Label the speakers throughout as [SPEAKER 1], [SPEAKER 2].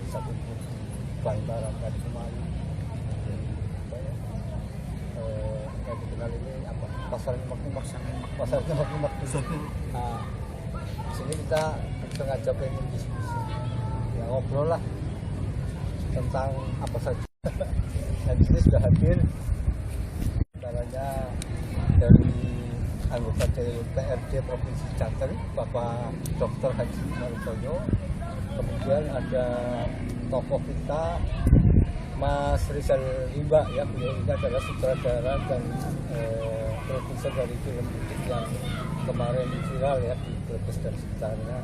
[SPEAKER 1] bisa kumpul di Bantaran tadi kemarin. Yang dikenal ini apa? Pasar Nyemak-Nyemak. Pasar Nyemak-Nyemak di sini. Nah, di sini kita sengaja pengen diskusi, ya ngobrol lah tentang apa saja. Dan di sini sudah hadir antaranya dari anggota DPRD Provinsi Jateng, Bapak Dr. Haji Marutoyo. Kemudian ada tokoh kita Mas Rizal Rimba, ya, beliau ini adalah sutradara dan produser dari film Butik yang kemarin viral ya di Brebes dan sekitarnya.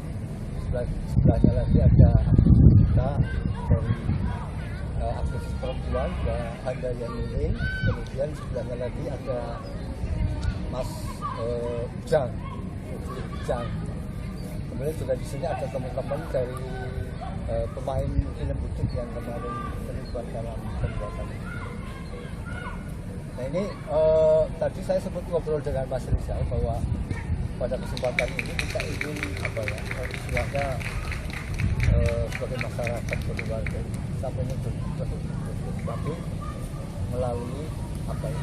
[SPEAKER 1] Sebelahnya lagi ada kita dari aktivis perempuan, Handa Yanurin. Kemudian sebelahnya lagi ada Mas Ujang. Kemudian juga di sini ada teman-teman dari pemain film Butik yang kemarin terlibat dalam pembuatan ini. Nah ini tadi saya sempat ngobrol dengan Mas Rizal bahwa pada kesempatan ini kita ingin apa ya, istilahnya sebagai masyarakat, sebagai warga kita pengen tapi melalui apa ya,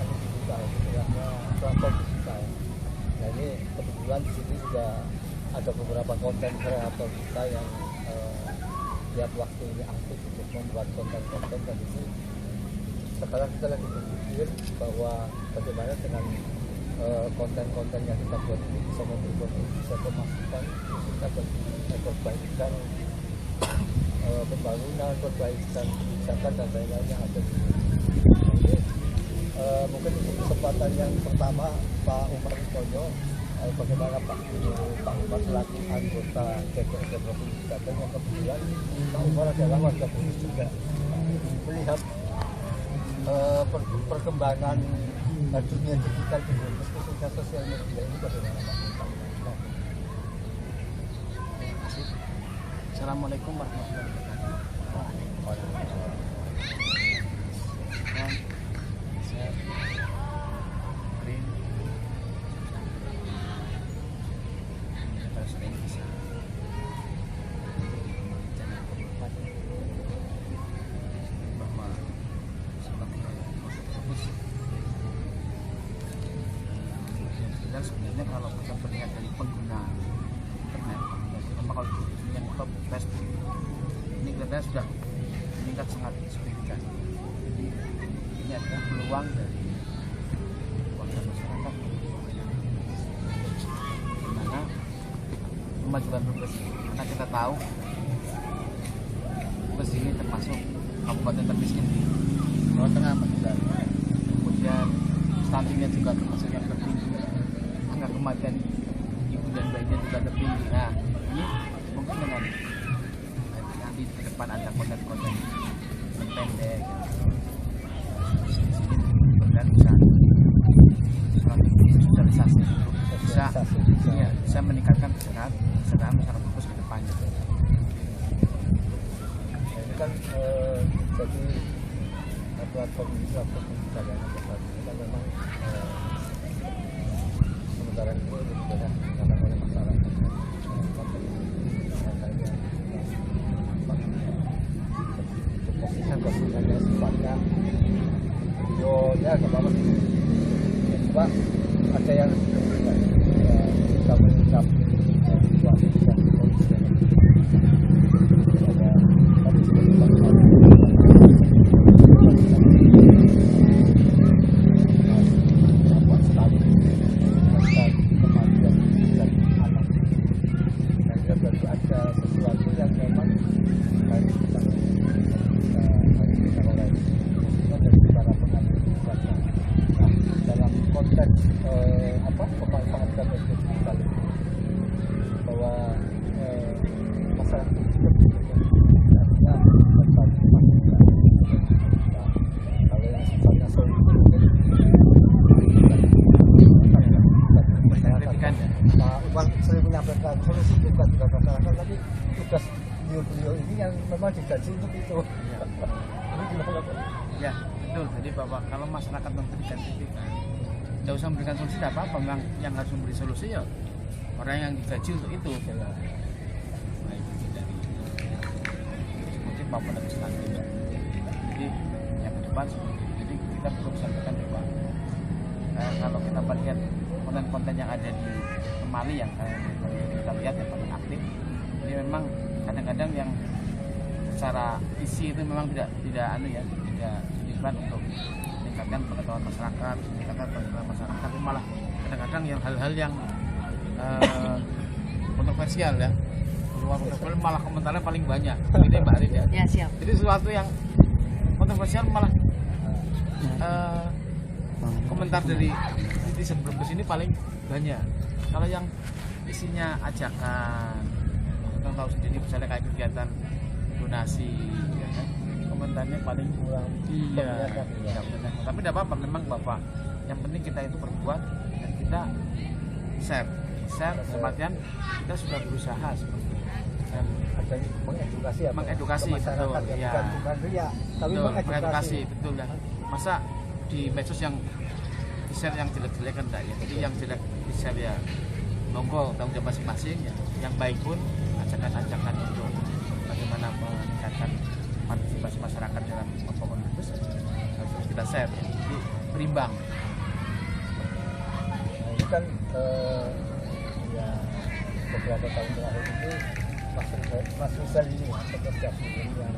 [SPEAKER 1] digital, istilahnya platform digital. Nah ini kebetulan di sini juga ada beberapa konten kreator kita yang tiap waktu ini aktif untuk membuat konten-konten, dan itu sekarang kita lagi berpikir bahwa bagaimana dengan konten-konten yang kita buat ini bisa memberikan, bisa pemasukan, bisa perbaikan pembangunan, perbaikan kebijakan dan lain-lain yang ada di sini. Jadi mungkin ini kesempatan yang pertama Pak Umar Ritoyo, bagaimana Pak Umar selaku anggota DPRD Provinsi Jateng yang kebetulan Pak Umar adalah warga Brebes juga, melihat perkembangan dunia digital di Brebes khususnya sosial media ini bagaimana Pak?
[SPEAKER 2] Assalamualaikum warahmatullahi wabarakatuh. Saya Green harus bisa bahwa seperti dan sebenarnya kalau kita melihat dari pengguna internet, terutama kalau yang Facebook ini kelihatannya sudah meningkat sangat signifikan. Jadi ini adalah peluang dari warga masyarakat dimana kemajuan Brebes, karena kita tahu Brebes ini termasuk kabupaten termiskin di Jawa Tengah, kemudian stuntingnya juga termasuk yang tertinggi, angka kematian ibu dan bayinya juga tertinggi. Nah ini mungkin dengan nanti ke depan ada konten-konten pendek dan bisa sosialisasi bisa meningkatkan kesadaran masyarakat Brebes ke depannya.
[SPEAKER 1] Nah, ini kan jadi platform digital yang besar kita memang sementara ini lebih banyak digunakan oleh masyarakat. Posisinya sifatnya videonya apa sih? Coba ada yang kita mengucap situasi dan kondisi ada solusi bukan juga masyarakat, tapi tugas beliau ini yang memang digaji untuk itu. Ini gimana Pak?
[SPEAKER 2] Ya betul. Jadi Bapak, kalau masyarakat memberikan kritikan, tidak usah memberikan solusi, tidak apa-apa. Memang yang harus memberi solusi ya orang yang digaji untuk itu. Baik. maupun nanti stunting. Jadi yang ke depan seperti itu. Jadi kita perlu sampaikan bahwa kalau kita melihat konten-konten yang ada di Kemali yang kita lihat yang paling aktif, ini memang kadang-kadang yang secara isi itu memang tidak tujuan untuk meningkatkan pengetahuan masyarakat, tapi malah kadang-kadang yang hal-hal yang kontroversial ya, luar kontroversial malah komentarnya paling banyak. Ini Mbak Arin ya.
[SPEAKER 3] Ya, siap.
[SPEAKER 2] Jadi sesuatu yang kontroversial malah komentar dari netizen Brebes ini paling banyak. Kalau yang isinya ajakan, kita tahu sendiri misalnya kayak kegiatan donasi, ya kan? Komentarnya paling kurang. Iya. Tapi tidak apa-apa, memang Bapak. Yang penting kita itu berbuat dan kita share semacam kita sudah berusaha seperti itu. Dan
[SPEAKER 1] ada
[SPEAKER 2] mengedukasi betul ya.
[SPEAKER 1] Tapi
[SPEAKER 2] Betul,
[SPEAKER 1] mengedukasi
[SPEAKER 2] betul ya. Masa di medsos yang di-share yang jelek-jelek kan enggak ya. Jadi yang jelek di-share ya monggo tanggung jawab masing-masing ya. Yang baik pun ajakan-ajakan untuk bagaimana meningkatkan partisipasi masyarakat dalam pembangunan Brebes harus kita share ya. Jadi berimbang.
[SPEAKER 1] Nah, ini kan ya beberapa tahun terakhir itu Mas Rizal ini ya, pekerja sini yang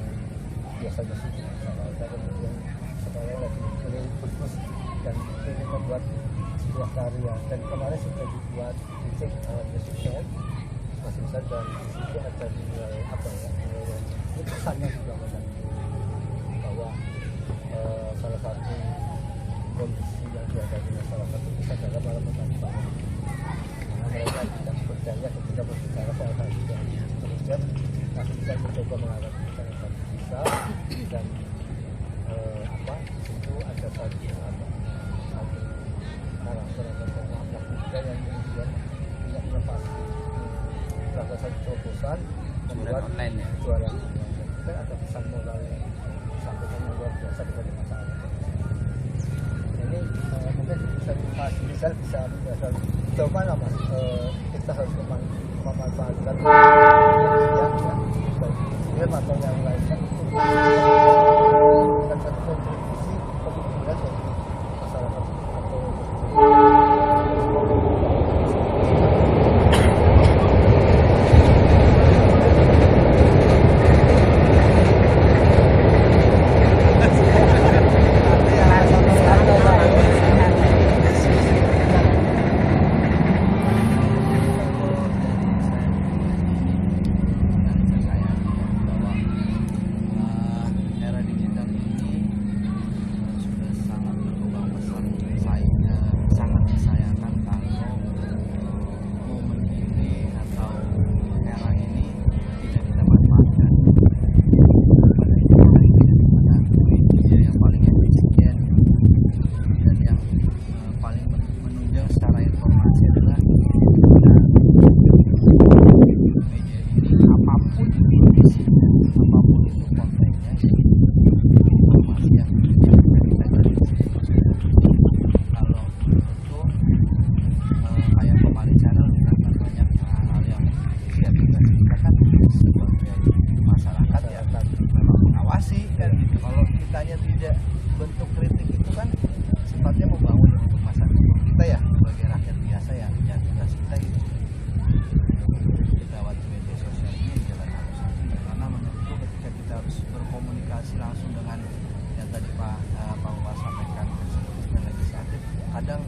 [SPEAKER 1] biasanya sih kemudian sekarang lagi keliling Brebes dan ini membuat sebuah karya, dan kemarin sudah dibuat cek musiknya Mas Rizal, dan di situ ada nilai apa ya, ini pesannya juga bahwa salah satu kondisi yang dihadapi masyarakat itu adalah malah petani bangun, karena mereka tidak berdaya ketika berbicara soal harga. Kemudian Mas Rizal mencoba menghadapi masyarakat bisa, dan di situ ada satu karakter atau anak muda yang kemudian punya inovasi, melakukan satu terobosan membuat
[SPEAKER 2] online ya.
[SPEAKER 1] jualan online. Kita ada pesan moral yang disampaikan yang luar biasa kepada masyarakat. Ini mungkin bisa Mas Rizal bisa menjelaskan sejauh mana Mas kita harus memanfaatkan yang bagi film atau yang lainnya untuk memberikan satu kontribusi dari masyarakat atau
[SPEAKER 2] era digital ini sudah sangat berkembang pesat. Sangat disayangkan kalau momen ini atau era ini tidak kita manfaatkan pada media yang paling efisien dan yang paling menunjang secara informasi adalah media ini apapun itu isinya, apapun itu kontennya, informasi yang kita cari di situ. Kalau itu kayak Kemali Channel kita kan banyak hal yang tidak kita kan sebagai masyarakat ya kan memang mengawasi kan gitu. Kalau kitanya tidak bentuk kritik itu kan sifatnya membangun untuk masyarakat kita ya, sebagai rakyat biasa ya tugas kita gitu. Lewat media sosial ini jalan harus, karena menurutku ketika kita harus berkomunikasi langsung dengan yang tadi Pak Bapak sampaikan dengan legislatif, kadang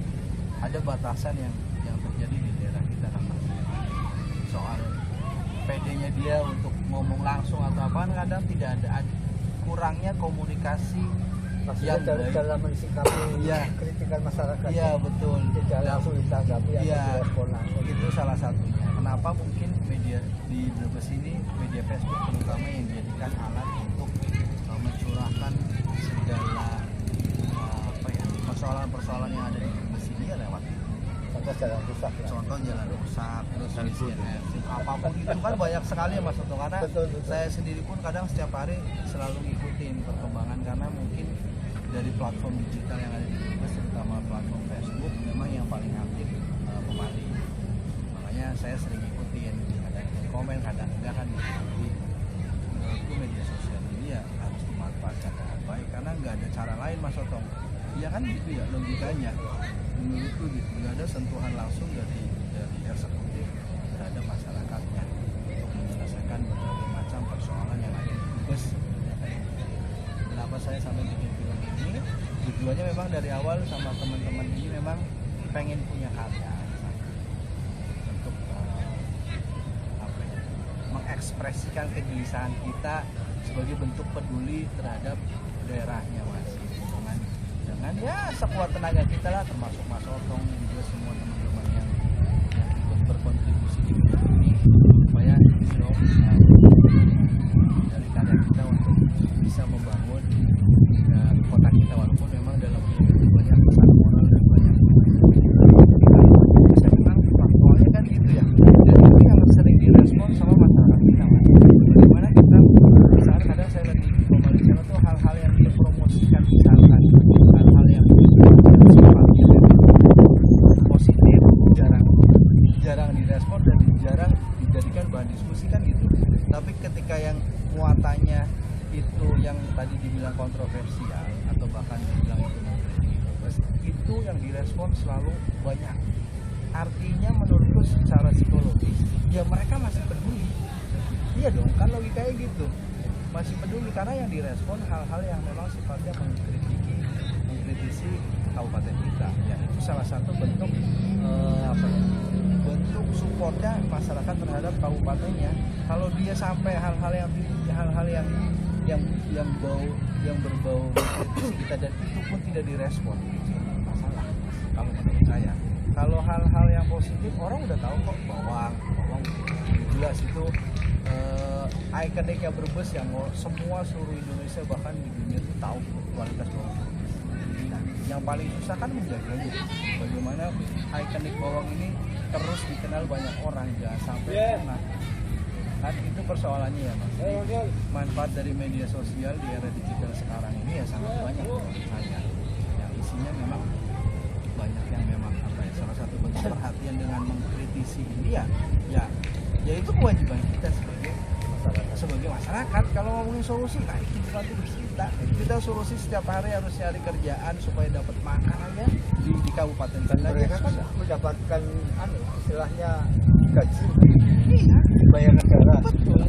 [SPEAKER 2] ada batasan yang terjadi di daerah kita namanya soal PD-nya dia untuk ngomong langsung atau apa, kadang tidak ada kurangnya komunikasi
[SPEAKER 1] maksudnya dalam mensikapi kritikan masyarakat.
[SPEAKER 2] Iya betul.
[SPEAKER 1] Tidak langsung ditanggapi atau
[SPEAKER 2] Iya,
[SPEAKER 1] direspon langsung.
[SPEAKER 2] itu salah satunya. Kenapa mungkin media di Brebes ini, media Facebook terutama yang dijadikan alat untuk mencurahkan segala persoalan-persoalan yang ada di Brebes ini ya lewat itu.
[SPEAKER 1] Contoh jalan rusak ya.
[SPEAKER 2] Contoh jalan rusak, terus apapun itu kan banyak sekali ya Mas Toto, karena
[SPEAKER 1] Betul.
[SPEAKER 2] saya sendiri pun kadang setiap hari selalu ngikutin perkembangan, karena mungkin dari platform digital yang ada di Brebes, terutama platform Facebook, memang yang paling aktif Kemali. Makanya saya sering ngikutin, kadang komen, kadang enggak kan. Jadi menurutku media sosial ini
[SPEAKER 3] ya harus dimanfaatkan dengan baik karena nggak ada cara lain Mas Otong. Ya kan gitu ya logikanya. Menurutku gitu nggak ada sentuhan langsung dari eksekutif terhadap masyarakatnya untuk menyelesaikan berbagai macam persoalan yang ada di Brebes. Kenapa saya sampai bikin film ini? Tujuannya memang dari awal sama teman-teman ini memang pengen punya karya untuk mengekspresikan kegelisahan kita sebagai bentuk peduli terhadap daerahnya Mas. Dengan ya sekuat tenaga kita lah, termasuk Mas Otong juga semua teman-teman yang ikut berkontribusi di film ini supaya film dari karya kita untuk bisa membangun kota kita walaupun memang dalam film itu banyak pesan moral dan banyak saya memang faktualnya kan gitu ya, dan itu yang sering direspon sama masyarakat kita Mas. Bagaimana kita misalkan kadang saya lihat di Malaysia itu hal-hal yang dipromosikan misalkan hal-hal yang sifatnya positif jarang direspon dan jarang dijadikan bahan diskusi kan gitu. Tapi ketika yang muatannya itu yang tadi dibilang kontroversial atau bahkan dibilang itu yang direspon selalu banyak. Artinya menurutku secara psikologis ya mereka masih peduli. Iya dong, kan logikanya gitu. Masih peduli karena yang direspon hal-hal yang memang sifatnya mengkritisi kabupaten kita. Ya itu salah satu bentuk bentuk supportnya masyarakat terhadap kabupatennya. Kalau dia sampai hal-hal yang berbau mengkritisi kita dan itu pun tidak direspon, itu masalah. Kalau menurut saya, kalau hal-hal yang positif orang udah tahu kok bawang jelas itu ikoniknya Brebes yang semua seluruh Indonesia bahkan di dunia itu tahu kualitas bawang Brebes. Nah, yang paling susah kan menjaganya. Bagaimana ikonik bawang ini terus dikenal banyak orang, jangan sampai punah. Kan itu persoalannya ya Mas. Manfaat dari media sosial di era digital sekarang ini ya sangat banyak menurut saya. Yang isinya memang banyak yang memang salah satu bentuk perhatian dengan mengkritisi ini ya itu kewajiban kita sebagai masyarakat. Kalau ngomongin solusi, nah itu bukan tugas kita solusi setiap hari harus cari kerjaan supaya dapat makan aja di kabupaten Bandar.
[SPEAKER 1] Mereka kan mendapatkan istilahnya gaji, bayar negara. Betul.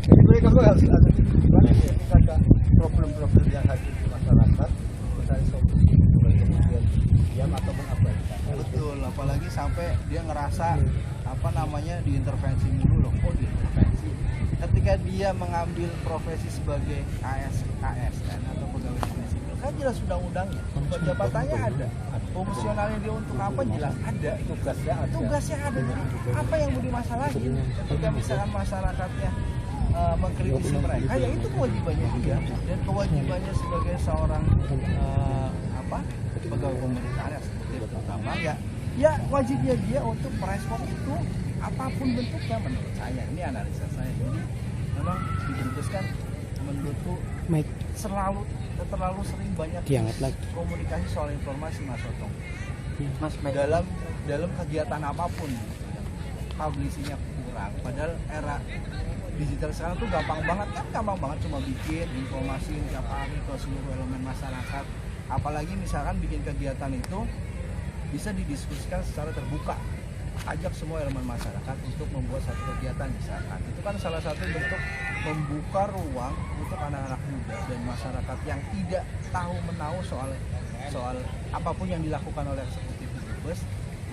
[SPEAKER 1] Jadi mereka harus ada gimana sih ketika ada problem-problem yang hadir di masyarakat, mencari solusi kemudian diam atau mengabaikan.
[SPEAKER 3] Betul, apalagi sampai dia ngerasa diintervensi dulu loh. Oh, diintervensi. Ketika dia mengambil profesi sebagai ASN atau pegawai negeri sipil, kan jelas undang-undangnya, jabatannya ada, fungsionalnya dia untuk apa jelas ada, tugasnya ada. Jadi apa yang mau dimasalahin ketika misalkan masyarakatnya mengkritisi mereka, ya itu kewajibannya dia dan kewajibannya sebagai seorang pegawai pemerintahan yang seperti pertama ya wajibnya dia untuk merespon itu apapun bentuknya menurut saya. Ini analisa saya. Jadi memang di Brebes kan menurutku terlalu sering banyak komunikasi soal informasi Mas Otong. Dalam kegiatan apapun publishingnya kurang. Padahal era digital sekarang tuh gampang banget cuma bikin informasi tiap hari ke seluruh elemen masyarakat. Apalagi misalkan bikin kegiatan itu bisa didiskusikan secara terbuka, ajak semua elemen masyarakat untuk membuat satu kegiatan misalkan. Itu kan salah satu bentuk membuka ruang untuk anak-anak muda dan masyarakat yang tidak tahu menahu soal apapun yang dilakukan oleh eksekutif di Brebes,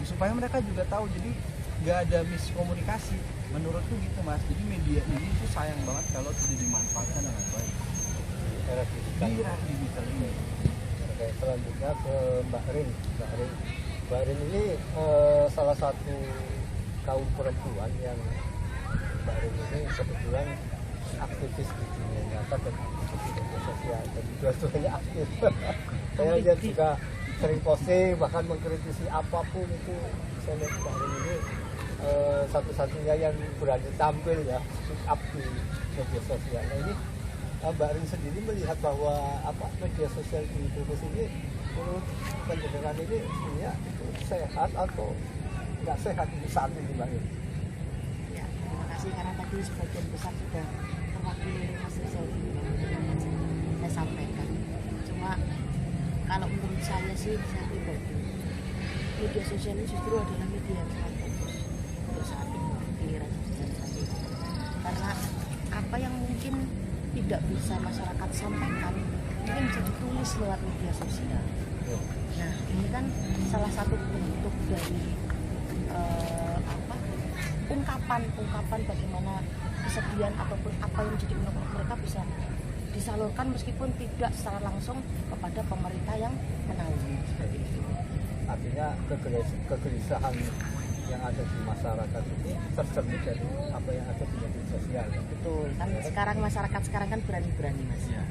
[SPEAKER 3] supaya mereka juga tahu. Jadi nggak ada miskomunikasi menurutku gitu Mas. Jadi media ini tuh sayang banget kalau tidak dimanfaatkan dengan baik di era digital ini.
[SPEAKER 1] Oke, selanjutnya ke Mbak Rin ini salah satu kaum perempuan yang Mbak Rin ini kebetulan aktivis di dunia nyata dan aktivis di media sosial dan dua-duanya aktif. Saya lihat juga sering posting bahkan mengkritisi apapun itu. Saya lihat Mbak Rin ini satu-satunya yang berani tampil ya, speak up di media sosial. Nah ini Mbak Rin sendiri melihat bahwa media sosial di Brebes ini menurut penjenengan ini sebenarnya itu sehat atau nggak sehat untuk saat ini Mbak Rin?
[SPEAKER 4] Ya, terima kasih karena tadi tadi sebagian besar sudah terwakili oleh Mas Rizal yang saya sampaikan. Cuma kalau menurut saya sih, saya pribadi, media sosial ini justru adalah media yang sangat bagus untuk saat ini, di era digital saat ini. Karena apa yang mungkin tidak bisa masyarakat sampaikan mungkin bisa ditulis lewat media sosial. Nah, ini kan salah satu bentuk dari ungkapan bagaimana kesedihan ataupun apa yang menjadi unek-unek mereka bisa disalurkan meskipun tidak secara langsung kepada pemerintah yang menaungi seperti itu.
[SPEAKER 1] Artinya kegelisahan yang ada di masyarakat ini tercermin dari apa yang ada di media sosial.
[SPEAKER 4] Betul, kan sekarang masyarakat sekarang kan berani-berani Mas.
[SPEAKER 2] Iya.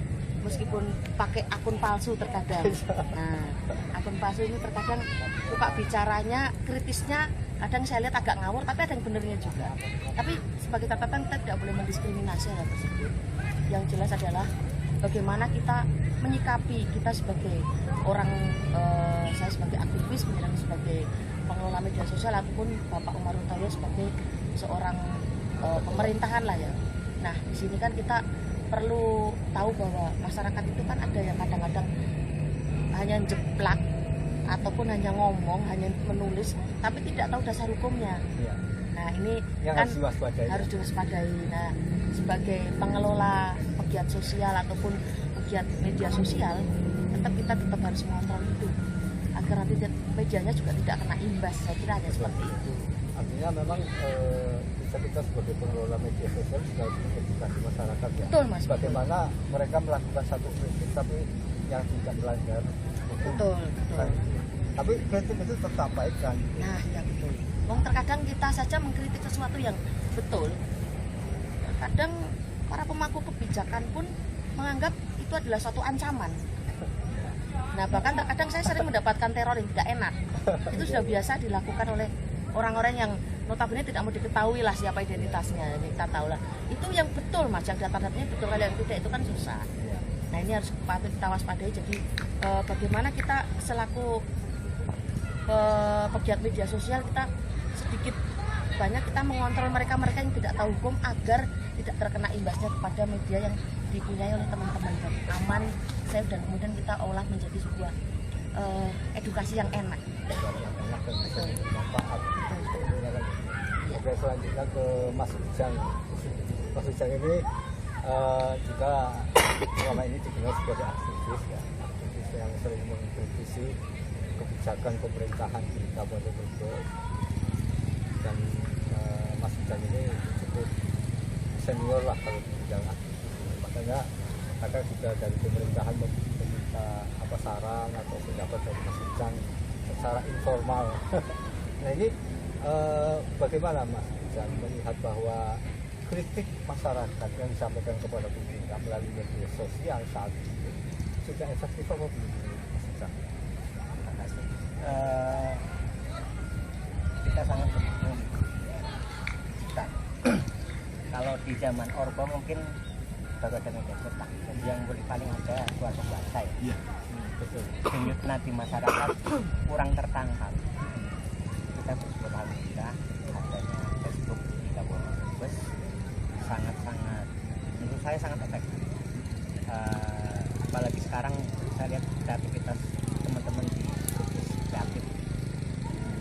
[SPEAKER 4] Meskipun pakai akun palsu terkadang. Nah, akun palsu ini terkadang suka bicaranya, kritisnya kadang saya lihat agak ngawur, tapi ada yang benernya juga. Tapi sebagai catatan kita tidak boleh mendiskriminasi hal tersebut. Yang jelas adalah bagaimana kita menyikapi, kita sebagai orang, saya sebagai aktivis, kemudian sebagai pengelola media sosial, ataupun Bapak Umar Utoyo sebagai seorang pemerintahan lah ya. Nah, di sini kan kita perlu tahu bahwa masyarakat itu kan ada yang kadang-kadang hanya jeplak ataupun hanya ngomong, hanya menulis, tapi tidak tahu dasar hukumnya.
[SPEAKER 1] Ya.
[SPEAKER 4] Nah, ini
[SPEAKER 1] Yang
[SPEAKER 4] kan
[SPEAKER 1] harus diwaspadai.
[SPEAKER 4] Nah, sebagai pengelola pegiat sosial ataupun pegiat media sosial, kita tetap harus mengontrol itu agar nanti medianya juga tidak kena imbas. Saya kira hanya seperti itu.
[SPEAKER 1] Artinya memang kita sebagai pengelola media sosial juga harus mengedukasi masyarakat ya.
[SPEAKER 4] Betul, Mas.
[SPEAKER 1] Bagaimana mereka melakukan satu kritik tapi yang tidak melanggar hukum.
[SPEAKER 4] Betul.
[SPEAKER 1] Kan, tapi kritik itu tetap baik kan.
[SPEAKER 4] Nah, ya betul. Terkadang kita saja mengkritik sesuatu yang betul. Kadang para pemangku kebijakan pun menganggap itu adalah suatu ancaman. Nah, bahkan terkadang saya sering mendapatkan teror yang tidak enak. Itu sudah biasa dilakukan oleh orang-orang yang notabene tidak mau diketahui lah siapa identitasnya. Kita tahu lah. Itu yang betul Mas, yang data-datanya betul, kalau yang tidak itu kan susah. Nah, ini harus patut kita waspadai. Jadi bagaimana kita selaku pegiat media sosial, kita sedikit banyak kita mengontrol mereka yang tidak tahu hukum agar tidak terkena imbasnya kepada media yang dipunyai oleh teman-teman, dan aman, safe, dan kemudian kita olah menjadi sebuah edukasi yang enak.
[SPEAKER 1] Betul. Manfaat. Oke, selanjutnya ke Mas Ujang. Mas Ujang ini juga selama ini dikenal sebagai aktivis ya, aktivis yang sering mengkritisi kebijakan pemerintahan di Kabupaten Brebes. Dan Mas Ujang ini cukup senior lah kalau di bidang aktivis. Makanya kadang juga dari pemerintahan meminta saran atau pendapat dari Mas Ujang secara informal. Nah, ini bagaimana Mas Ujang melihat bahwa kritik masyarakat yang disampaikan kepada pemerintah melalui media sosial saat ini sudah efektif apa belum, Mas Ujang?
[SPEAKER 5] Terima kasih. Kita sangat beruntung. Kita kalau di zaman Orba mungkin baru ada media cetak, yang paling ada suatu bahasa ya.
[SPEAKER 2] Iya.
[SPEAKER 5] Betul. Denyutna di masyarakat kurang tertangkap. Kita bersyukur alhamdulillah adanya Facebook di Kabupaten Brebes sangat-sangat, menurut saya sangat efektif. Apalagi sekarang saya lihat aktivitas teman-teman di Brebes kreatif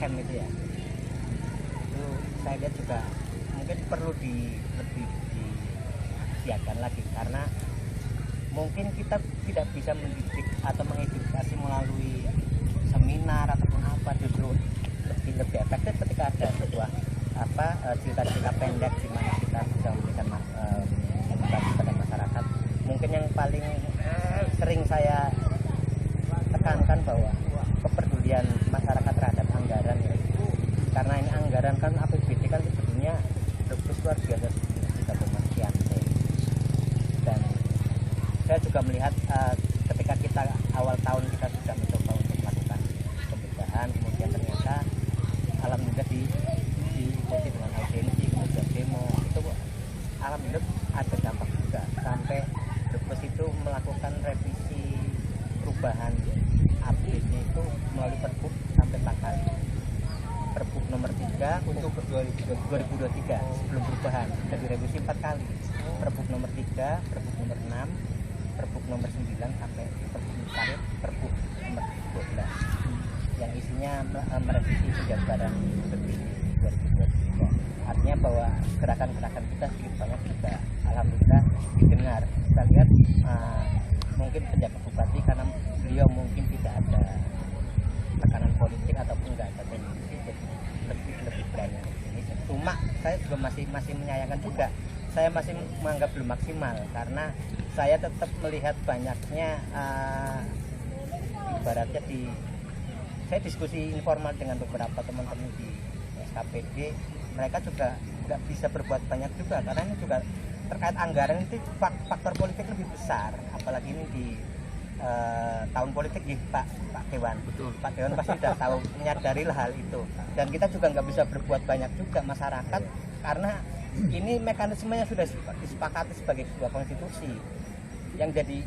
[SPEAKER 5] camp itu ya, itu saya lihat juga mungkin perlu lebih disiapkan lagi, karena mungkin kita tidak bisa mendidik atau mengedukasi melalui seminar ataupun apa, justru lebih efektif ketika ada sebuah cerita-cerita pendek di mana kita bisa memberikan edukasi pada masyarakat. Mungkin yang paling sering saya tekankan bahwa kepedulian masyarakat terhadap anggaran ya, karena ini anggaran kan APBD kan sebetulnya luar biasa 3,sekian. Dan saya juga melihat ketika kita awal tahun kita sudah mencoba untuk melakukan pembedahan, kemudian ternyata alhamdulillah diikuti dengan audiensi, kemudian demo, itu alhamdulillah ada dampak juga sampai Brebes itu melakukan revisi perubahan APBD itu melalui Pergub sampai 4 kali. Pergub nomor 3
[SPEAKER 1] Untuk 2023
[SPEAKER 5] sebelum berubah perubahan, sudah direvisi 4 kali. Pergub nomor 3, Pergub nomor 6, Pergub nomor 9 sampai Pergub nomor 12 yang isinya merevisi penjabaran terpilih 2023. Artinya bahwa gerakan-gerakan kita sedikit banyak juga alhamdulillah didengar. Kita lihat mungkin penjabat bupati karena beliau mungkin tidak ada tekanan politik ataupun nggak ada tendensi, jadi lebih berani ini. Cuma saya juga masih menyayangkan juga, saya masih menganggap belum maksimal karena saya tetap melihat banyaknya ibaratnya saya diskusi informal dengan beberapa teman-teman di SKPD, mereka juga nggak bisa berbuat banyak juga karena ini juga terkait anggaran itu faktor politik lebih besar, apalagi ini di tahun politik ya Pak Dewan.
[SPEAKER 2] Betul.
[SPEAKER 5] Pak Dewan pasti sudah tahu, menyadari hal itu, dan kita juga nggak bisa berbuat banyak juga masyarakat karena ini mekanismenya sudah disepakati sebagai sebuah konstitusi. Yang jadi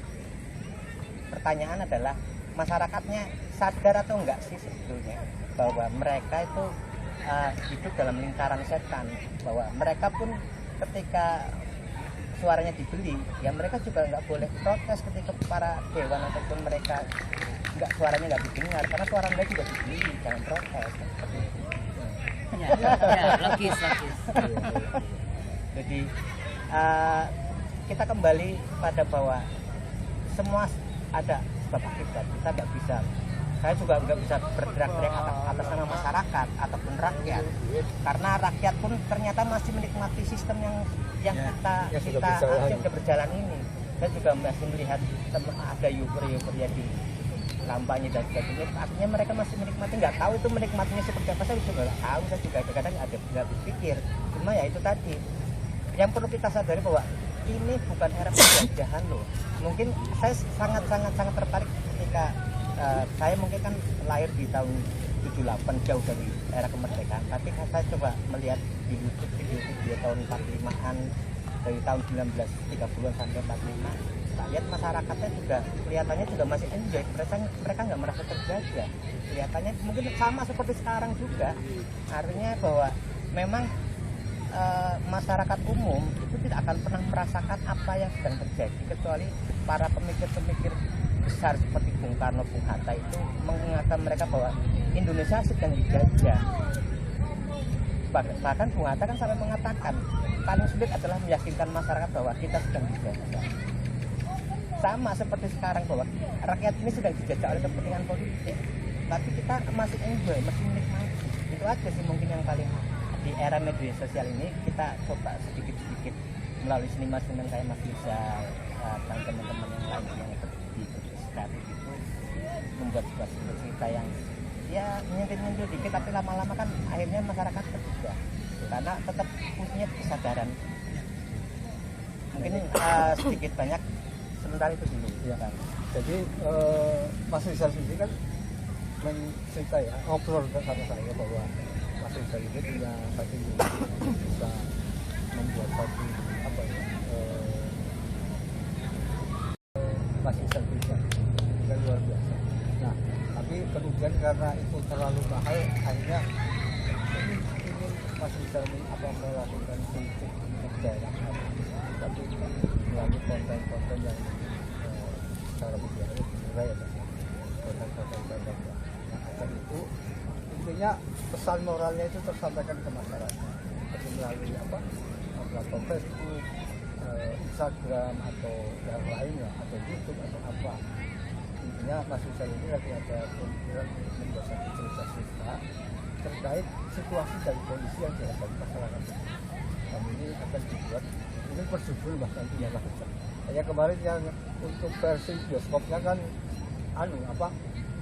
[SPEAKER 5] pertanyaan adalah masyarakatnya sadar atau enggak sih sebetulnya bahwa mereka itu hidup dalam lingkaran setan, bahwa mereka pun ketika suaranya dibeli, ya mereka juga nggak boleh protes ketika para dewan ataupun mereka suaranya nggak didengar karena suara mereka juga dibeli, jangan protes.
[SPEAKER 4] Logis.
[SPEAKER 5] Jadi kita kembali pada bahwa semua ada sebab akibat. Kita nggak bisa, saya juga nggak bisa bergerak-gerak atas nama masyarakat ataupun rakyat, karena rakyat pun ternyata masih menikmati sistem yang sudah berjalan ini. Saya juga masih melihat ada euforia di kampanye dan sebagainya, artinya mereka masih menikmati, nggak tahu itu menikmatinya seperti apa, saya juga nggak tahu, saya juga kadang-kadang ada nggak berpikir. Cuma ya itu tadi yang perlu kita sadari bahwa ini bukan era penjajahan loh. Mungkin saya sangat tertarik ketika saya mungkin kan lahir di tahun 78, jauh dari era kemerdekaan, tapi saya coba melihat di YouTube video tahun 45-an, dari tahun 1930-an sampai 45, tak lihat masyarakatnya juga kelihatannya juga masih enjoy, mereka nggak merasa terjajah, kelihatannya mungkin sama seperti sekarang juga. Artinya bahwa memang masyarakat umum itu tidak akan pernah merasakan apa yang sedang terjadi kecuali para pemikir-pemikir besar seperti Bung Karno, Bung Hatta itu mengingatkan mereka bahwa Indonesia sedang dijajah. Bahkan Bung Hatta kan sampai mengatakan paling sulit adalah meyakinkan masyarakat bahwa kita sedang dijajah. Sama seperti sekarang bahwa rakyat ini sedang dijajah oleh kepentingan politik, tapi kita masih enjoy, masih menikmati. Itu aja sih mungkin yang paling di era media sosial ini kita coba sedikit-sedikit melalui seniman-seniman kayak Mas Rizal dan teman-teman yang lain yang ikut di kreatif itu membuat sebuah cerita yang ya menyentil-menyentil dikit, tapi lama-lama kan akhirnya masyarakat tergugah karena tetap punya kesadaran. Mungkin sedikit banyak sementara itu dulu
[SPEAKER 1] ya kan. Jadi Mas Rizal sendiri kan mencerita ya, ngobrol sama saya bahwa Mas Rizal ini punya satu bisa membuat satu apa ya, Mas Rizal bisa kan luar biasa. Nah, tapi kemudian karena itu terlalu mahal, akhirnya ingin Mas Rizal melakukan politik untuk daerah, tapi melalui konten-konten yang secara visual dinilai ya, konten-konten pendek. Nah, agar itu intinya pesan moralnya itu tersampaikan ke masyarakat, jadi melalui platform Facebook, Instagram atau yang lainnya, atau YouTube atau apa. Intinya Mas Rizal ini lagi ada pemikiran membuat satu cerita terkait situasi dan kondisi yang dihadapi masyarakat. Dan ini akan dibuat, mungkin berjudul bahkan tidak lakukan. Kayak kemarin yang untuk versi bioskopnya kan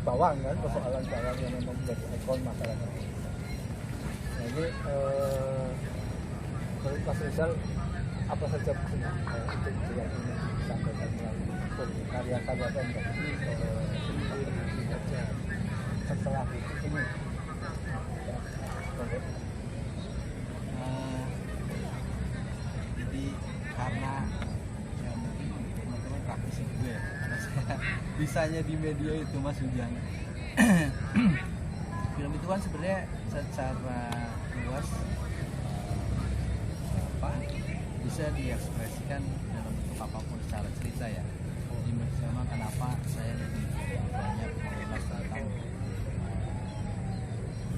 [SPEAKER 1] bawang kan, persoalan bawang yang memang menjadi ikon masyarakat. Nah ini menurut Mas Rizal apa saja maksudnya untuk yang ingin disampaikan melalui karya-karya pendek setelah itu ini
[SPEAKER 2] jadi karena ya mungkin teman-teman praktisi juga ya, karena saya bisanya di media itu Mas Ujang. Film itu kan sebenarnya secara luas
[SPEAKER 3] bisa diekspresikan dalam bentuk apapun secara cerita ya. Jadi memang kenapa saya lebih banyak mengulas tentang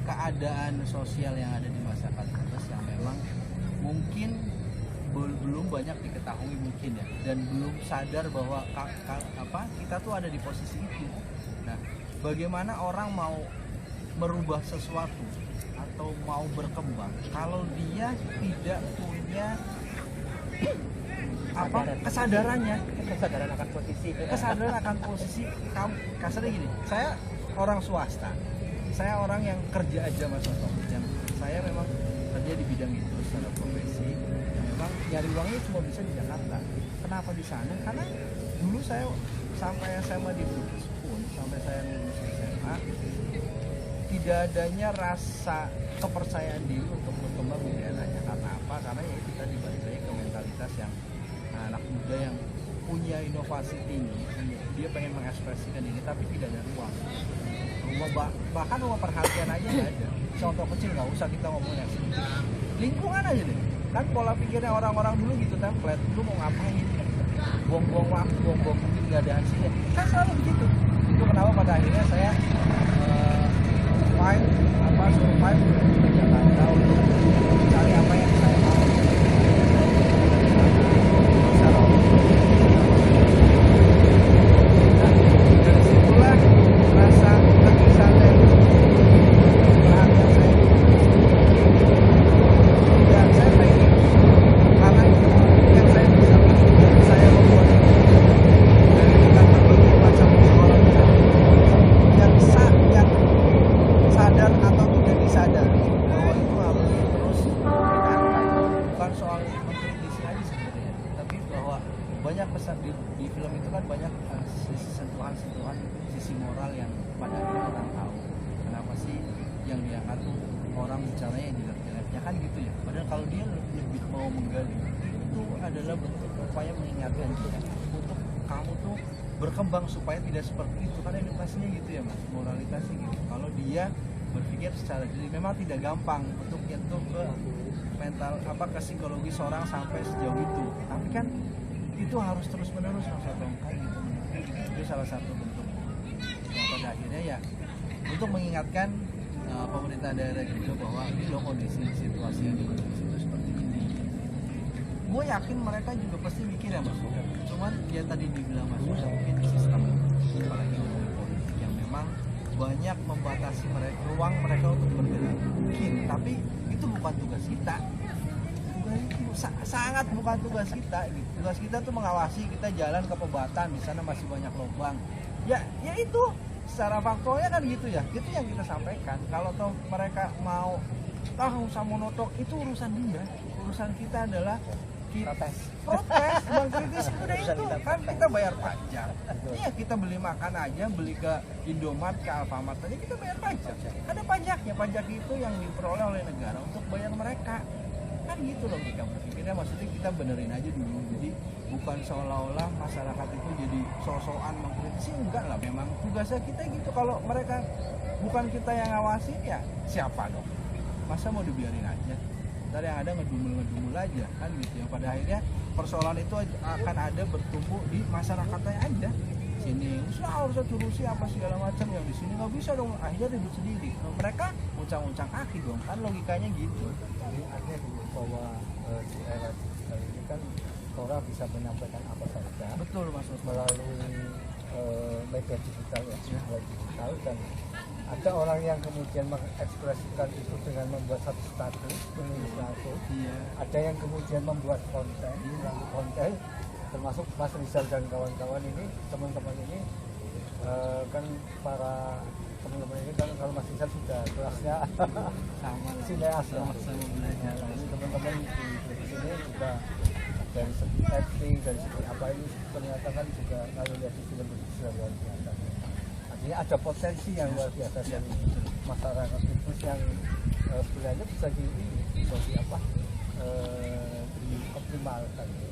[SPEAKER 3] keadaan sosial yang ada di masyarakat Brebes yang memang mungkin belum banyak diketahui mungkin ya, dan belum sadar bahwa kita tuh ada di posisi itu. Nah, bagaimana orang mau merubah sesuatu atau mau berkembang kalau dia tidak punya kesadaran akan posisi kasarnya gini, saya orang swasta, saya orang yang kerja aja Mas Toto, yang saya memang kerja di bidang itu secara profesi, yang memang nyari uangnya cuma bisa di Jakarta. Kenapa di sana? Karena dulu saya sampai SMA di Brebes pun, sampai saya lulus SMA, tidak adanya rasa kepercayaan diri untuk berkembang di daerahnya. Karena apa? Karena ya kita dibalik lagi ke mentalitas yang anak muda yang punya inovasi tinggi, dia pengen mengekspresikan ini tapi tidak ada ruang. Bahkan rumah perhatian aja nggak ada. Contoh kecil, nggak usah kita ngomongin lingkungan aja deh. Kan pola pikirnya orang-orang dulu gitu, template, lu mau ngapain? Buang-buang waktu, buang-buang mungkin nggak ada hasilnya. Kan selalu begitu. Itu kenapa pada akhirnya saya survive di Jakarta untuk mencari apa yang saya mau. Dari situlah rasa kegiatan saya perhatian saya dan saya pengen, karena itu yang saya bisa, yang saya membuat dari dengan berbagai macam persoalan yang sadar atau tidak disadari bahwa itu harus terus diangkat. Bukan soal mengkritisi aja sebenarnya, tapi bahwa banyak pesan di film itu kan banyak sisi sentuhan-sentuhan sisi moral yang pada akhirnya orang tahu kenapa sih yang diangkat tuh orang bicaranya yang jelek-jeleknya kan gitu ya. Padahal kalau dia lebih mau menggali, itu adalah bentuk upaya mengingatkan dia untuk kamu tuh berkembang supaya tidak seperti itu. Karena edukasinya gitu ya Mas, moralitasnya gitu. Kalau dia berpikir secara diri, memang tidak gampang untuk nyentuh ke mental ke psikologi seorang sampai sejauh itu. Tapi kan itu harus terus menerus Mas Otong kayak gitu. Itu salah satu bentuk yang pada akhirnya ya untuk mengingatkan pemerintah daerah juga bahwa ini loh kondisi situasi yang di situ seperti ini. Gue yakin mereka juga pasti mikir ya Mas. Cuman ya tadi dibilang Mas, mungkin sistem apalagi politik yang memang banyak membatasi ruang mereka untuk bergerak. Mungkin, tapi itu bukan tugas kita. Sangat bukan tugas kita. Tugas kita tuh mengawasi, kita jalan ke Pebatan, di sana masih banyak lubang. Ya itu secara faktualnya kan gitu ya. Itu yang kita sampaikan. Kalau toh mereka mau sama notok, itu urusan dia. Urusan kita adalah protes, mengkritisi udah itu kan kita bayar pajak. Iya, kita beli makan aja, beli ke Indomaret, ke Alfamart aja kita bayar pajak. Ada pajaknya, pajak itu yang diperoleh oleh negara untuk bayar mereka. Kan gitu logika berpikirnya, maksudnya kita benerin aja dulu. Jadi bukan seolah-olah masyarakat itu jadi so-soan mengkritisi, enggak lah, memang tugasnya kita gitu. Kalau mereka bukan kita yang ngawasin, ya siapa dong? Masa mau dibiarin aja? Ntar yang ada ngedumul aja kan gitu. Yang pada akhirnya persoalan itu akan ada bertumbuh di masyarakatnya aja. Sini harus curusi apa segala macam, yang di sini nggak bisa dong, akhirnya ribut sendiri. Mereka uncang-uncang kaki dong, kan logikanya gitu.
[SPEAKER 1] Jadi aneh bahwa di era digital ini kan orang bisa menyampaikan apa saja.
[SPEAKER 3] Betul Mas,
[SPEAKER 1] melalui media digital ya, digital, dan ada orang yang kemudian mengekspresikan itu dengan membuat satu status, menulis langsung.
[SPEAKER 3] Iya.
[SPEAKER 1] Ada yang kemudian membuat konten, termasuk Mas Rizal dan kawan-kawan ini, teman-teman ini kan para teman-teman ini kan, kalau Mas Rizal sudah kelasnya
[SPEAKER 3] sama
[SPEAKER 1] sineas ya.
[SPEAKER 3] belajar.
[SPEAKER 1] Ini teman-teman di sini juga dari segi acting, dari segi apa ini ternyata kan juga kalau lihat di film itu sudah luar biasa. Artinya ada potensi yang luar biasa dari masyarakat itu yang sebenarnya bisa dioptimalkan.